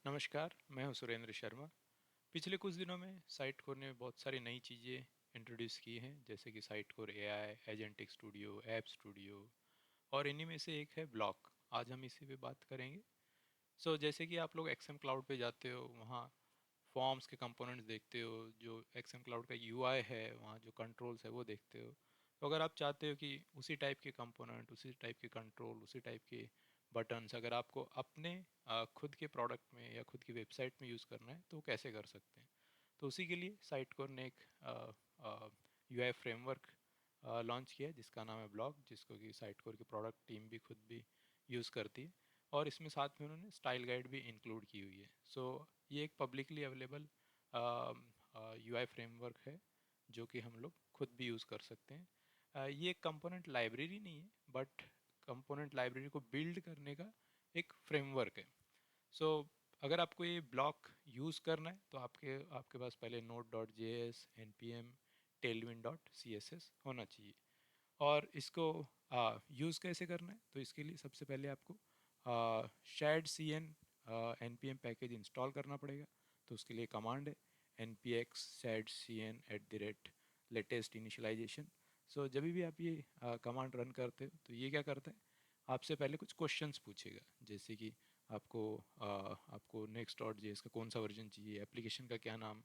नमस्कार, मैं हूं सुरेंद्र शर्मा। पिछले कुछ दिनों में साइट कोर ने बहुत सारी नई चीज़ें इंट्रोड्यूस की हैं, जैसे कि site core AI, agentic studio, app studio, और इन्हीं में से एक है ब्लॉक। आज हम इसी पे बात करेंगे। जैसे कि आप लोग एक्सएम क्लाउड पे जाते हो, वहाँ फॉर्म्स के कंपोनेंट्स देखते हो, जो एक्सएम क्लाउड का यूआई है, वहाँ जो कंट्रोल्स है वो देखते हो। तो अगर आप चाहते हो कि उसी टाइप के कंपोनेंट, उसी टाइप के कंट्रोल, उसी टाइप के बटन्स अगर आपको अपने खुद के प्रोडक्ट में या खुद की वेबसाइट में यूज़ करना है, तो कैसे कर सकते हैं। तो उसी के लिए साइटकोर ने एक यूआई फ्रेमवर्क लॉन्च किया है, जिसका नाम है ब्लॉक, जिसको कि साइटकोर की प्रोडक्ट टीम भी खुद भी यूज़ करती है। और इसमें साथ में उन्होंने स्टाइल गाइड भी इंक्लूड की हुई है। ये एक पब्लिकली अवेलेबल यूआई फ्रेमवर्क है, जो कि हम लोग खुद भी यूज़ कर सकते हैं। ये एक कंपोनेंट लाइब्रेरी नहीं है, बट कंपोनेंट लाइब्रेरी को बिल्ड करने का एक फ्रेमवर्क है। सो अगर आपको ये ब्लॉक यूज़ करना है, तो आपके आपके पास पहले Node dot J S, N P M, Tailwind dot C S S होना चाहिए। और इसको यूज़ कैसे करना है, तो इसके लिए सबसे पहले आपको shared cn N P M package install करना पड़ेगा। तो उसके लिए कमांड है npx shared cn @latest initialization। जब भी आप ये कमांड रन करते हो, तो ये क्या करता है, आपसे पहले कुछ क्वेश्चंस पूछेगा, जैसे कि आपको नेक्स्ट डॉट जे का कौन सा वर्जन चाहिए, एप्लीकेशन का क्या नाम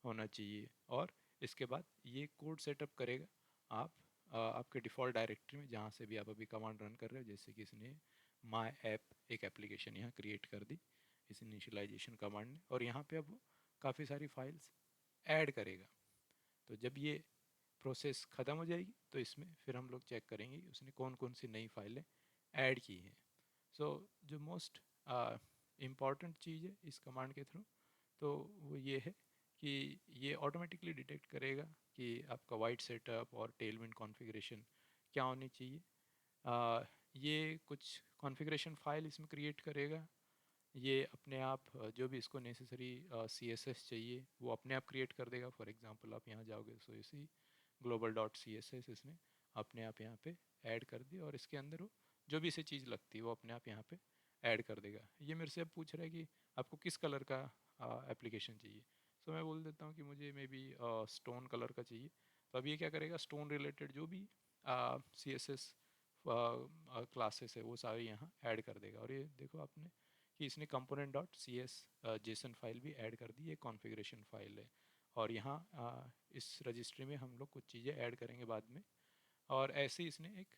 होना चाहिए, और इसके बाद ये कोड सेटअप करेगा आप आपके डिफ़ॉल्ट डायरेक्टरी में, जहाँ से भी आप अभी कमांड रन कर रहे हो। जैसे कि इसने माई ऐप एक एप्लीकेशन यहाँ क्रिएट कर दी इस इनिशियलाइजेशन कमांड ने, और यहाँ पे अब वो काफ़ी सारी फाइल्स ऐड करेगा। तो जब ये प्रोसेस ख़त्म हो जाएगी, तो इसमें फिर हम लोग चेक करेंगे कि उसने कौन कौन सी नई फाइलें ऐड की हैं। जो मोस्ट इम्पॉर्टेंट चीज़ है इस कमांड के थ्रू, तो वो ये है कि ये ऑटोमेटिकली डिटेक्ट करेगा कि आपका वाइट सेटअप और टेलविंड कॉन्फ़िगरेशन क्या होनी चाहिए। ये कुछ कॉन्फ़िगरेशन फाइल इसमें क्रिएट करेगा। ये अपने आप जो भी इसको नेसेसरी सी एस एस चाहिए, वो अपने आप क्रिएट कर देगा। फॉर एग्जांपल आप यहाँ जाओगे, इसी global dot C S S इसने अपने आप यहाँ पे ऐड कर दी, और इसके अंदर वो जो भी इसे चीज़ लगती है वो अपने आप यहाँ पे ऐड कर देगा। ये मेरे से अब पूछ रहा है कि आपको किस कलर का एप्लीकेशन चाहिए। मैं बोल देता हूँ कि मुझे मे बी स्टोन कलर का चाहिए। तो अब ये क्या करेगा, स्टोन रिलेटेड जो भी सी एस एस क्लासेस है वो सारे यहाँ ऐड कर देगा। और ये देखो आपने कि इसने component dot C S JSON file भी ऐड कर दी, ये कॉन्फ़िगरेशन फाइल है। और यहाँ इस रजिस्ट्री में हम लोग कुछ चीज़ें ऐड करेंगे बाद में। और ऐसे ही इसने एक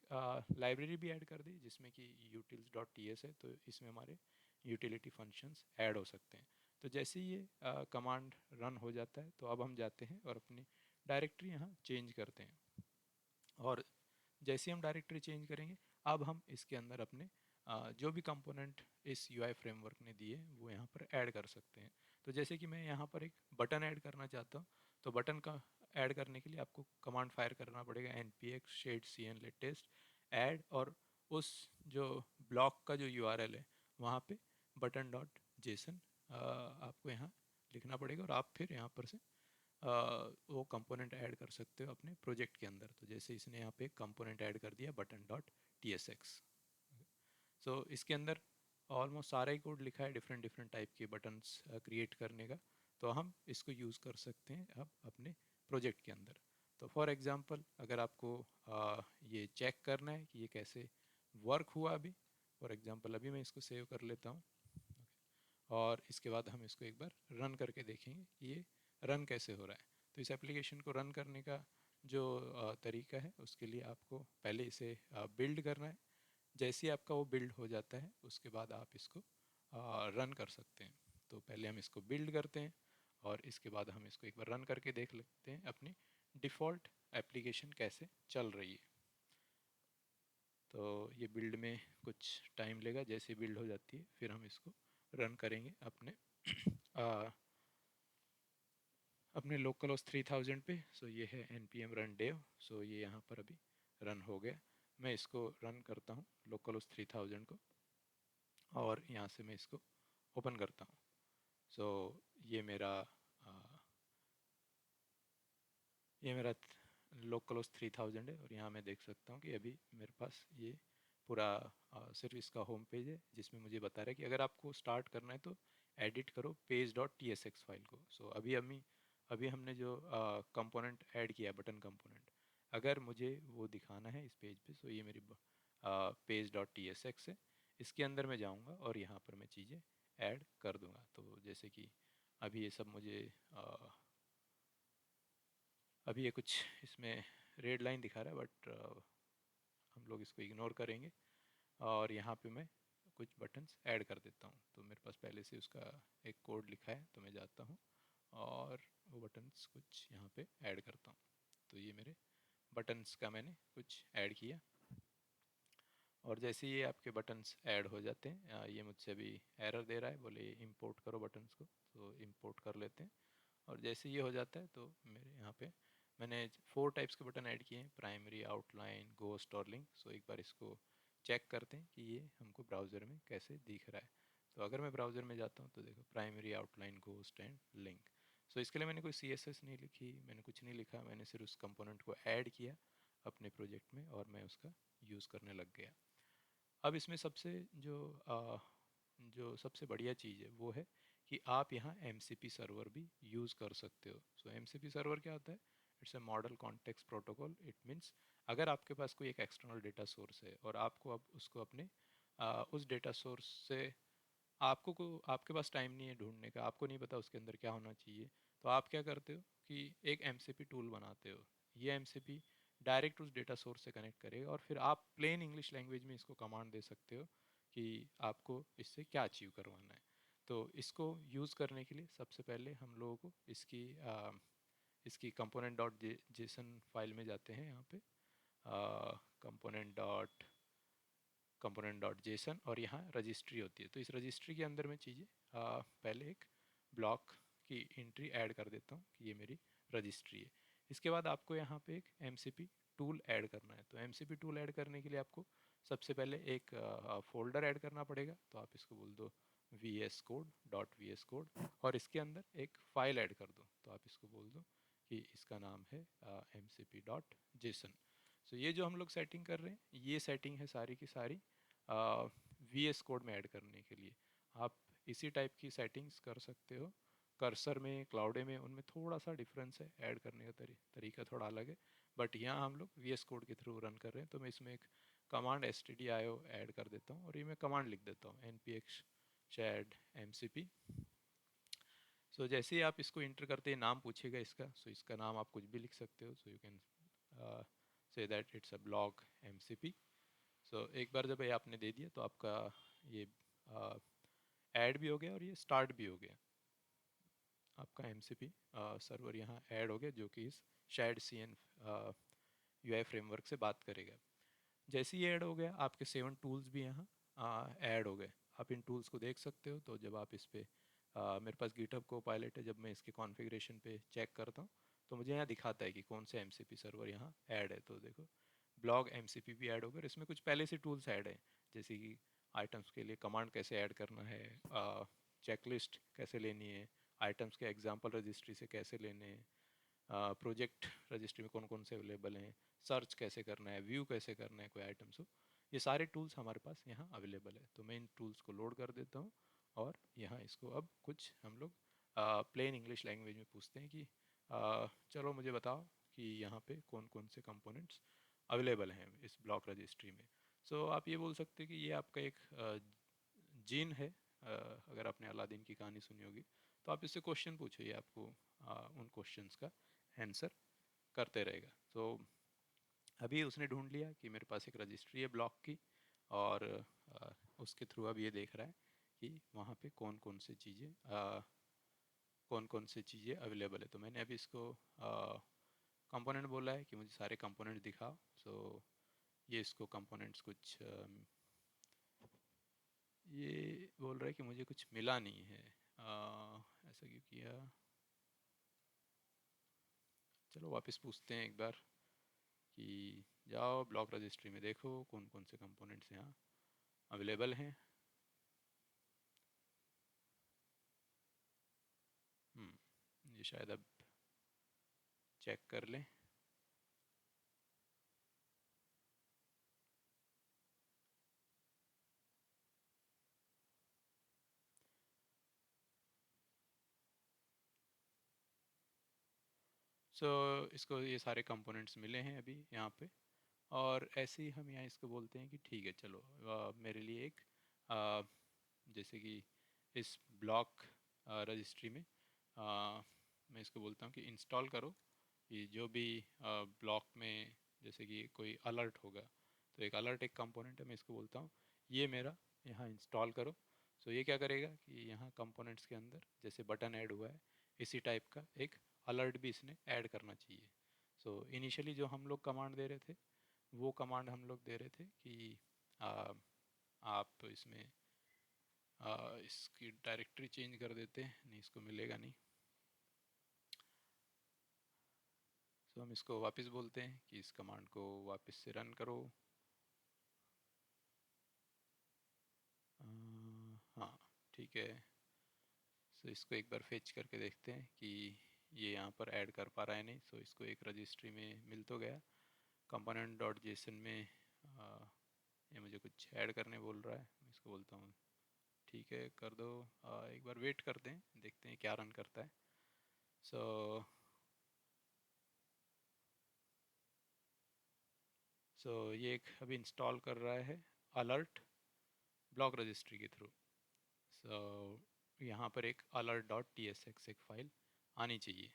लाइब्रेरी भी ऐड कर दी, जिसमें कि utils डॉट टी एस है। तो इसमें हमारे यूटिलिटी फंक्शंस ऐड हो सकते हैं। तो जैसे ही ये कमांड रन हो जाता है, तो अब हम जाते हैं और अपनी डायरेक्टरी यहाँ चेंज करते हैं। और जैसे ही हम डायरेक्टरी चेंज करेंगे, अब हम इसके अंदर अपने जो भी कंपोनेंट इस यूआई फ्रेमवर्क ने दिए, वो यहाँ पर ऐड कर सकते हैं। तो जैसे कि मैं यहाँ पर एक बटन ऐड करना चाहता हूँ, तो बटन का ऐड करने के लिए आपको कमांड फायर करना पड़ेगा npx shared cn latest add, और उस जो ब्लॉक का जो यूआरएल है, वहाँ पे बटन डॉट जेसन आपको यहाँ लिखना पड़ेगा, और आप फिर यहाँ पर से वो कंपोनेंट ऐड कर सकते हो अपने प्रोजेक्ट के अंदर। तो जैसे इसने यहाँ पे कंपोनेंट ऐड कर दिया button dot T S x. इसके अंदर ऑलमोस्ट सारा ही कोड लिखा है डिफरेंट डिफरेंट टाइप के बटन्स क्रिएट करने का। तो हम इसको यूज़ कर सकते हैं अब अपने प्रोजेक्ट के अंदर। तो फॉर एग्ज़ाम्पल, अगर आपको ये चेक करना है कि ये कैसे वर्क हुआ अभी, फॉर एग्ज़ाम्पल अभी मैं इसको सेव कर लेता हूँ, और इसके बाद हम इसको एक बार रन करके देखेंगे कि ये रन कैसे हो रहा है। तो इस एप्लीकेशन को रन करने का जो तरीका है, उसके लिए आपको पहले इसे बिल्ड करना है। जैसे ही आपका वो बिल्ड हो जाता है, उसके बाद आप इसको रन कर सकते हैं। तो पहले हम इसको बिल्ड करते हैं, और इसके बाद हम इसको एक बार रन करके देख लेते हैं अपनी डिफ़ॉल्ट एप्लीकेशन कैसे चल रही है। तो ये बिल्ड में कुछ टाइम लेगा, जैसे बिल्ड हो जाती है फिर हम इसको रन करेंगे अपने लोकल होस्ट 3000 पे। ये है npm run dev। ये यहाँ पर अभी रन हो गया। मैं इसको रन करता हूँ लोकल होस्ट 3000 को, और यहाँ से मैं इसको ओपन करता हूँ। ये मेरा ये मेरा लोकल होस्ट 3000 है, और यहाँ मैं देख सकता हूँ कि अभी मेरे पास ये पूरा सिर्फ इसका होम पेज है, जिसमें मुझे बता रहा है कि अगर आपको स्टार्ट करना है तो एडिट करो page dot T S x file को। सो अभी हमने जो कंपोनेंट ऐड किया बटन कंपोनेंट, अगर मुझे वो दिखाना है इस पेज पे, सो ये मेरी page dot T S x है, इसके अंदर मैं जाऊँगा और यहाँ पर मैं चीज़ें ऐड कर दूँगा। तो जैसे कि अभी ये सब मुझे अभी ये कुछ इसमें रेड लाइन दिखा रहा है, बट हम लोग इसको इग्नोर करेंगे और यहाँ पे मैं कुछ बटन्स ऐड कर देता हूँ। तो मेरे पास पहले से उसका एक कोड लिखा है, तो मैं जाता हूँ और वो बटन्स कुछ यहाँ पे ऐड करता हूँ। तो ये मेरे बटन्स का मैंने कुछ ऐड किया, और जैसे ये आपके बटन्स ऐड हो जाते हैं, ये मुझसे अभी एरर दे रहा है, बोले इंपोर्ट करो बटन्स को, तो इंपोर्ट कर लेते हैं। और जैसे ये हो जाता है तो मेरे यहाँ पे मैंने 4 टाइप्स के बटन ऐड किए हैं, प्राइमरी, आउटलाइन, गोस्ट और लिंक। सो एक बार इसको चेक करते हैं कि ये हमको ब्राउज़र में कैसे दिख रहा है। तो अगर मैं ब्राउज़र में जाता हूँ तो देखो primary, outline, ghost and link. So इसके लिए मैंने कोई CSS नहीं लिखी, मैंने कुछ नहीं लिखा, मैंने सिर्फ उस कंपोनेंट को ऐड किया अपने प्रोजेक्ट में और मैं उसका यूज़ करने लग गया। अब इसमें जो सबसे बढ़िया चीज़ है वो है कि आप यहाँ MCP सर्वर भी यूज़ कर सकते हो। सो MCP सर्वर क्या होता है? It's a model context protocol. It means अगर आपके पास कोई एक एक्सटर्नल डेटा सोर्स है और आपको अब उसको अपने उस डेटा सोर्स से आपके पास टाइम नहीं है ढूंढने का, आपको नहीं पता उसके अंदर क्या होना चाहिए, तो आप क्या करते हो कि एक MCP टूल बनाते हो। ये MCP डायरेक्ट उस डेटा सोर्स से कनेक्ट करेगा और फिर आप प्लेन इंग्लिश लैंग्वेज में इसको कमांड दे सकते हो कि आपको इससे क्या अचीव करवाना है। तो इसको यूज़ करने के लिए सबसे पहले हम लोगों को इसकी कंपोनेंट डॉट जेसन फाइल में जाते हैं, यहाँ पे कंपोनेंट डॉट जेसन, और यहाँ रजिस्ट्री होती है। तो इस रजिस्ट्री के अंदर मैं चीज़ें पहले एक ब्लॉक की एंट्री ऐड कर देता हूँ कि ये मेरी रजिस्ट्री है। इसके बाद आपको यहाँ पे एक MCP टूल ऐड करना है। तो MCP टूल ऐड करने के लिए आपको सबसे पहले एक फोल्डर ऐड करना पड़ेगा। तो आप इसको बोल दो VS Code और इसके अंदर एक फाइल ऐड कर दो। तो आप इसको बोल दो कि इसका नाम है mcp.json। सो ये जो हम लोग सेटिंग कर रहे हैं, ये सेटिंग है सारी की सारी VS Code में ऐड करने के लिए। आप इसी टाइप की सेटिंग्स कर सकते हो कर्सर में, क्लाउडे में, उनमें थोड़ा सा डिफरेंस है, ऐड करने का तरीका थोड़ा अलग है। बट यहाँ हम लोग VS Code के थ्रू रन कर रहे हैं, तो मैं इसमें एक कमांड stdio ऐड कर देता हूँ और ये मैं कमांड लिख देता हूँ npx chad mcp। सो जैसे ही आप इसको इंटर करते हैं नाम पूछेगा इसका, सो इसका नाम आप कुछ भी लिख सकते हो। So you can say that it's a blog MCP। सो एक बार जब ये आपने दे दिया तो आपका ये ऐड भी हो गया और ये स्टार्ट भी हो गया। आपका MCP सर्वर यहाँ ऐड हो गया, जो कि इस शायद CN UI फ्रेमवर्क से बात करेगा। जैसे ही ऐड हो गया, आपके 7 टूल्स भी यहाँ ऐड हो गए। आप इन टूल्स को देख सकते हो। तो जब आप इस पे मेरे पास गिटहब को पायलट है, जब मैं इसके कॉन्फ़िगरेशन पे चेक करता हूँ तो मुझे यहाँ दिखाता है कि कौन से MCP सर्वर यहाँ ऐड है। तो देखो ब्लॉग MCP भी ऐड हो गया। इसमें कुछ पहले से टूल्स ऐड है, जैसे कि आइटम्स के लिए कमांड कैसे ऐड करना है, चेकलिस्ट कैसे लेनी है, आइटम्स के एग्जाम्पल रजिस्ट्री से कैसे लेने हैं, प्रोजेक्ट रजिस्ट्री में कौन कौन से अवेलेबल हैं, सर्च कैसे करना है, व्यू कैसे करना है कोई आइटम्स हो, ये सारे टूल्स हमारे पास यहाँ अवेलेबल है। तो मैं इन टूल्स को लोड कर देता हूँ और यहाँ इसको अब कुछ हम लोग प्लेन इंग्लिश लैंग्वेज में पूछते हैं कि चलो मुझे बताओ कि यहाँ पे कौन कौन से कंपोनेंट्स अवेलेबल हैं इस ब्लॉक रजिस्ट्री में। सो आप ये बोल सकते हैं कि ये आपका एक जीन है। अगर आपने अलादीन की कहानी सुनी होगी तो आप इससे क्वेश्चन पूछो, ये आपको उन क्वेश्चंस का आंसर करते रहेगा। तो अभी उसने ढूंढ लिया कि मेरे पास एक रजिस्ट्री है ब्लॉक की, और उसके थ्रू अब ये देख रहा है कि वहाँ पे कौन कौन से चीज़ें अवेलेबल है। तो मैंने अभी इसको कंपोनेंट बोला है कि मुझे सारे कंपोनेंट दिखाओ। सो ये इसको कंपोनेंट्स कुछ ये बोल रहा है कि मुझे कुछ मिला नहीं है। ऐसा क्यों किया? चलो वापस पूछते हैं एक बार कि जाओ ब्लॉक रजिस्ट्री में देखो कौन कौन से कंपोनेंट्स यहाँ अवेलेबल हैं। ये शायद अब चेक कर लें। सो इसको ये सारे कंपोनेंट्स मिले हैं अभी यहाँ पे, और ऐसे ही हम यहाँ इसको बोलते हैं कि ठीक है चलो मेरे लिए एक अ, जैसे कि इस ब्लॉक रजिस्ट्री में मैं इसको बोलता हूँ कि इंस्टॉल करो कि जो भी ब्लॉक में जैसे कि कोई अलर्ट होगा, तो एक अलर्ट एक कंपोनेंट है, मैं इसको बोलता हूँ ये मेरा यहाँ इंस्टॉल करो। सो ये क्या करेगा कि यहाँ कंपोनेंट्स के अंदर जैसे बटन ऐड हुआ है इसी टाइप का एक अलर्ट भी इसने ऐड करना चाहिए। सो इनिशियली जो हम लोग कमांड दे रहे थे वो कमांड हम लोग दे रहे थे कि आ, आप इसमें इसकी डायरेक्टरी चेंज कर देते हैं, नहीं इसको मिलेगा नहीं। सो हम इसको वापस बोलते हैं कि इस कमांड को वापस से रन करो। हाँ ठीक है। सो इसको एक बार फेच करके देखते हैं कि ये यहाँ पर ऐड कर पा रहा है नहीं। सो इसको एक रजिस्ट्री में मिल तो गया, कंपोनेंट डॉट जेसन में ये मुझे कुछ ऐड करने बोल रहा है, मैं इसको बोलता हूँ ठीक है कर दो। एक बार वेट करते हैं, देखते हैं क्या रन करता है। सो ये एक अभी इंस्टॉल कर रहा है अलर्ट ब्लॉक रजिस्ट्री के थ्रू। सो यहाँ पर एक alert dot T S x एक फाइल आनी चाहिए।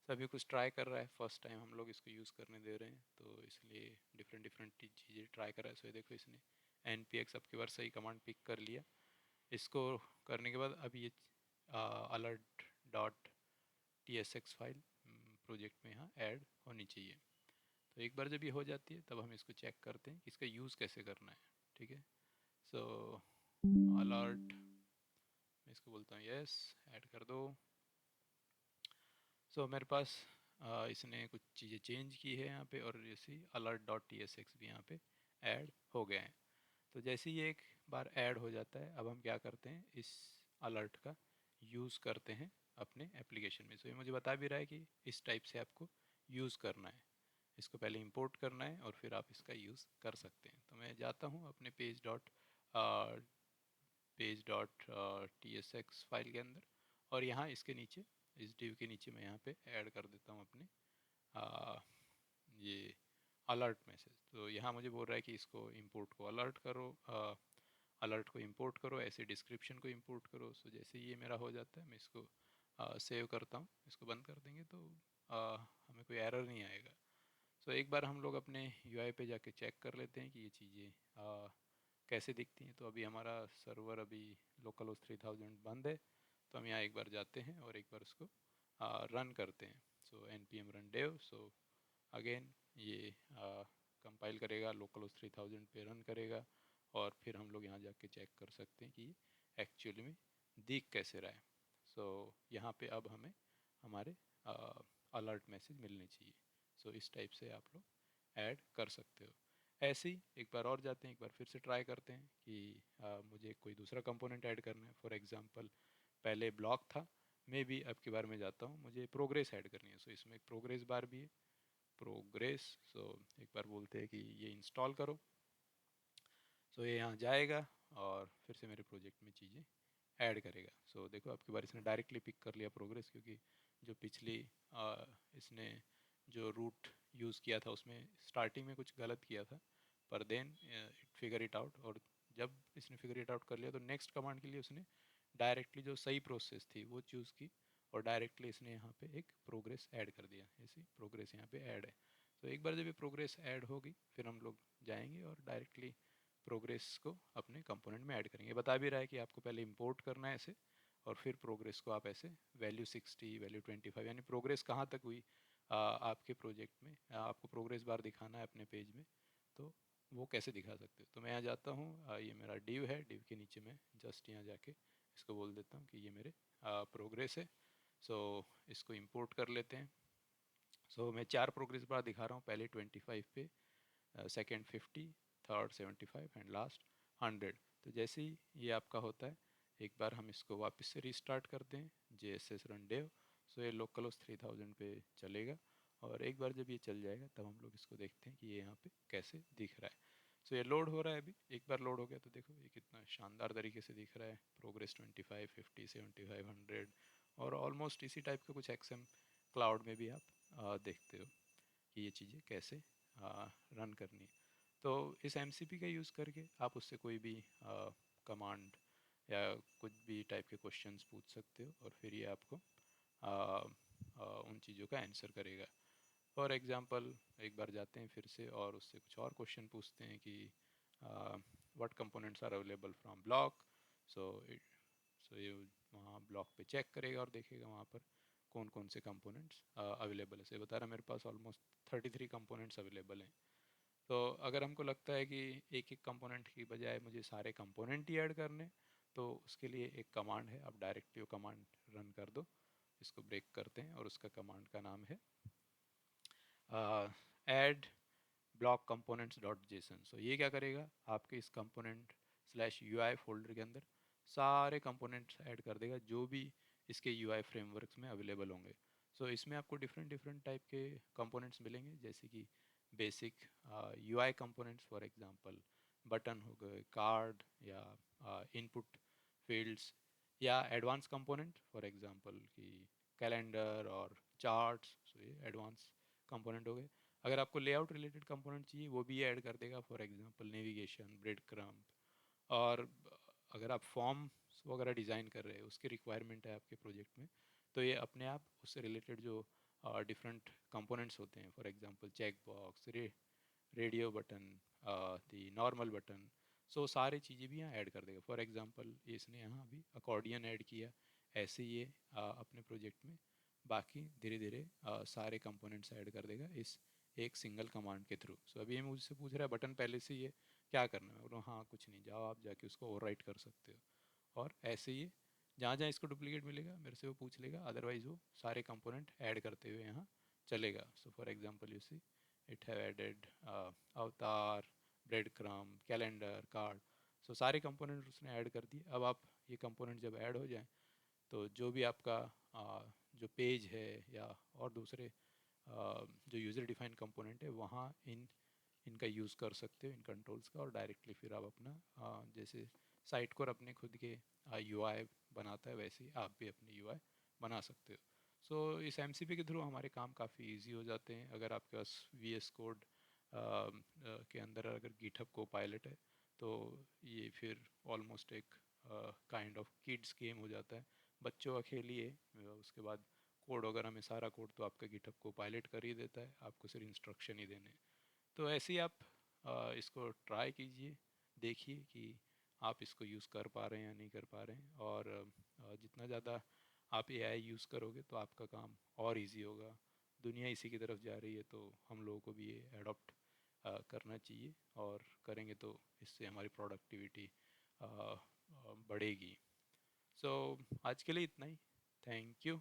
सभी कुछ ट्राई कर रहा है, फर्स्ट टाइम हम लोग इसको यूज़ करने दे रहे हैं तो इसलिए डिफरेंट डिफरेंट चीज़ें ट्राई कर रहा है। सो ये देखो इसने एन पी एक्स अब की बार सही कमांड पिक कर लिया। इसको करने के बाद अब ये alert dot T S x file project में यहाँ ऐड होनी चाहिए। तो एक बार जब ये हो जाती है तब हम इसको चेक करते हैं कि इसका यूज़ कैसे करना है। ठीक है। सो अलर्ट, मैं इसको बोलता हूँ यस ऐड कर दो। सो मेरे पास इसने कुछ चीज़ें चेंज की है यहाँ पे, और जैसे alert dot T S x भी यहाँ पे ऐड हो गए हैं। तो जैसे ही एक बार ऐड हो जाता है अब हम क्या करते हैं इस अलर्ट का यूज़ करते हैं अपने एप्लीकेशन में। सो ये मुझे बता भी रहा है कि इस टाइप से आपको यूज़ करना है, इसको पहले इंपोर्ट करना है और फिर आप इसका यूज़ कर सकते हैं। तो मैं जाता हूँ अपने page dot T S x file के अंदर, और यहाँ इसके नीचे इस डिव के नीचे मैं यहाँ पे ऐड कर देता हूँ अपने आ, ये अलर्ट मैसेज। तो यहाँ मुझे बोल रहा है कि इसको इंपोर्ट को अलर्ट करो, अलर्ट को इंपोर्ट करो, ऐसे डिस्क्रिप्शन को इंपोर्ट करो। सो जैसे ये मेरा हो जाता है मैं इसको सेव करता हूँ, इसको बंद कर देंगे तो हमें कोई एरर नहीं आएगा। सो एक बार हम लोग अपने यूआई पे जाके चेक कर लेते हैं कि ये चीज़ें कैसे दिखती हैं। तो अभी हमारा सर्वर अभी लोकल होस्ट 3000 बंद है, तो हम यहाँ एक बार जाते हैं और एक बार उसको रन करते हैं। So N P M run dev. So again ये कंपाइल करेगा, लोकल होस्ट 3000 पे रन करेगा, और फिर हम लोग यहाँ जाके चेक कर सकते हैं कि एक्चुअली में दिख कैसे रहा है। सो यहाँ पे अब हमें हमारे अलर्ट मैसेज मिलने चाहिए। सो इस टाइप से आप लोग ऐड कर सकते हो। ऐसे ही एक बार और जाते हैं, एक बार फिर से ट्राई करते हैं कि मुझे कोई दूसरा कंपोनेंट ऐड करना है। फॉर एग्जांपल पहले ब्लॉक था, मैं भी अब की बार मैं जाता हूँ मुझे प्रोग्रेस ऐड करनी है। सो इसमें एक प्रोग्रेस बार भी है, प्रोग्रेस। सो एक बार बोलते हैं कि ये इंस्टॉल करो। सो ये यहाँ जाएगा और फिर से मेरे प्रोजेक्ट में चीज़ें ऐड करेगा। सो देखो अब की बार इसने डायरेक्टली पिक कर लिया प्रोग्रेस, क्योंकि जो पिछली इसने जो रूट यूज़ किया था उसमें स्टार्टिंग में कुछ गलत किया था, पर then it figure it out. और जब इसने फिगर इट आउट कर लिया तो नेक्स्ट कमांड के लिए उसने डायरेक्टली जो सही प्रोसेस थी वो चूज़ की, और डायरेक्टली इसने यहाँ पे एक प्रोग्रेस ऐड कर दिया। ऐसी प्रोग्रेस यहाँ पे ऐड है। तो एक बार जब ये प्रोग्रेस ऐड होगी फिर हम लोग जाएंगे और डायरेक्टली प्रोग्रेस को अपने कंपोनेंट में ऐड करेंगे। बता भी रहा है कि आपको पहले इंपोर्ट करना है ऐसे, और फिर प्रोग्रेस को आप ऐसे वैल्यू 60 वैल्यू 25 यानी प्रोग्रेस कहाँ तक हुई आपके प्रोजेक्ट में, आपको प्रोग्रेस बार दिखाना है अपने पेज में, तो वो कैसे दिखा सकते हो। तो मैं यहाँ जाता हूँ, ये मेरा डिव है, डिव के नीचे मैं जस्ट यहाँ जाके इसको बोल देता हूँ कि ये मेरे प्रोग्रेस है। सो इसको इंपोर्ट कर लेते हैं। सो मैं 4 प्रोग्रेस बार दिखा रहा हूँ, पहले 25 पे, सेकेंड 50, थर्ड 75 एंड लास्ट 100। तो जैसे ही ये आपका होता है एक बार हम इसको वापस से रिस्टार्ट करते हैं J S S run dev. So ये लोकल होस्ट 3000 पे चलेगा और एक बार जब ये चल जाएगा तब हम लोग इसको देखते हैं कि ये यहाँ पे कैसे दिख रहा है। सो ये लोड हो रहा है अभी, एक बार लोड हो गया तो देखो ये कितना शानदार तरीके से दिख रहा है, प्रोग्रेस 25, 50, 75, 100, और ऑलमोस्ट इसी टाइप का कुछ एक्सएम क्लाउड में भी आप देखते हो कि ये चीज़ें कैसे रन करनी है। तो इस एम का यूज़ करके आप उससे कोई भी कमांड या कुछ भी टाइप के क्वेश्चंस पूछ सकते हो, और फिर ये आपको उन चीज़ों का आंसर करेगा। फॉर एग्ज़ाम्पल एक बार जाते हैं फिर से और उससे कुछ और क्वेश्चन पूछते हैं कि what components are available from block. So so ये वहाँ ब्लॉक पे चेक करेगा और देखेगा वहाँ पर कौन कौन से कंपोनेंट्स अवेलेबल है। से बता रहा मेरे पास ऑलमोस्ट 33 कंपोनेंट्स अवेलेबल हैं। तो अगर हमको लगता है कि एक एक कंपोनेंट की बजाय मुझे सारे कंपोनेंट ही ऐड करने, तो उसके लिए एक कमांड है, आप डायरेक्टली वो कमांड रन कर दो। इसको ब्रेक करते हैं और उसका कमांड का नाम है add block components dot JSON. So ये क्या करेगा, आपके इस कंपोनेंट स्लैश UI फोल्डर के अंदर सारे कंपोनेंट्स ऐड कर देगा जो भी इसके UI फ्रेमवर्क्स में अवेलेबल होंगे। सो इसमें आपको डिफरेंट डिफरेंट टाइप के कंपोनेंट्स मिलेंगे, जैसे कि basic UI components, for example button हो गए, कार्ड या इनपुट फील्ड्स, या एडवांस कंपोनेंट फॉर एग्जांपल कि कैलेंडर और चार्ट्स। सो ये एडवांस कंपोनेंट हो गए। अगर आपको लेआउट रिलेटेड कंपोनेंट चाहिए वो भी ऐड कर देगा, for example navigation, bread krump. और अगर आप फॉर्म्स वगैरह डिज़ाइन कर रहे हैं, उसकी रिक्वायरमेंट है आपके प्रोजेक्ट में, तो ये अपने आप उससे रिलेटेड जो डिफरेंट कंपोनेंट्स होते हैं, for example check box, radio button, the normal button, so सारी चीज़ें भी यहाँ ऐड कर देगा। फॉर एग्जांपल इसने यहाँ अभी अकॉर्डियन ऐड किया, ऐसे ये अपने प्रोजेक्ट में बाकी धीरे धीरे सारे कंपोनेंट्स ऐड कर देगा इस एक सिंगल कमांड के थ्रू। सो अभी ये मुझसे पूछ रहा है बटन पहले से ही है, क्या करना है? मैं बोलूँ हाँ कुछ नहीं, जाओ आप जाके उसको ओवरराइट कर सकते हो। और ऐसे ही जहाँ जहाँ इसको डुप्लीकेट मिलेगा मेरे से वो पूछ लेगा, अदरवाइज वो सारे कंपोनेंट ऐड करते हुए यहाँ चलेगा। So for example you see it have added avatar, breadcrumb, calendar, card. So सारे कंपोनेंट उसने ऐड कर दिए। अब आप ये कंपोनेंट जब ऐड हो जाए तो जो भी आपका जो पेज है या और दूसरे जो यूज़र डिफाइंड कंपोनेंट है वहाँ इनका यूज़ कर सकते हो, इन कंट्रोल्स का, और डायरेक्टली फिर आप अपना जैसे साइट को अपने खुद के UI बनाता है वैसे ही आप भी अपनी UI बना सकते हो। सो इस MCP के थ्रू हमारे काम काफ़ी इजी हो जाते हैं। अगर आपके पास VS कोड के अंदर अगर गिटहब को पायलट है तो ये फिर ऑलमोस्ट एक काइंड ऑफ किड्स गेम हो जाता है, बच्चों का खेलिए। उसके बाद कोड वगैरह में सारा कोड तो आपका गिटहब को पायलट कर ही देता है, आपको सिर्फ इंस्ट्रक्शन ही देने हैं। तो ऐसे ही आप इसको ट्राई कीजिए, देखिए कि आप इसको यूज़ कर पा रहे हैं या नहीं कर पा रहे हैं। और जितना ज़्यादा आप AI यूज़ करोगे तो आपका काम और इजी होगा। दुनिया इसी की तरफ जा रही है तो हम लोगों को भी ये अडॉप्ट करना चाहिए, और करेंगे तो इससे हमारी प्रोडक्टिविटी बढ़ेगी। सो आज के लिए इतना ही। Thank you.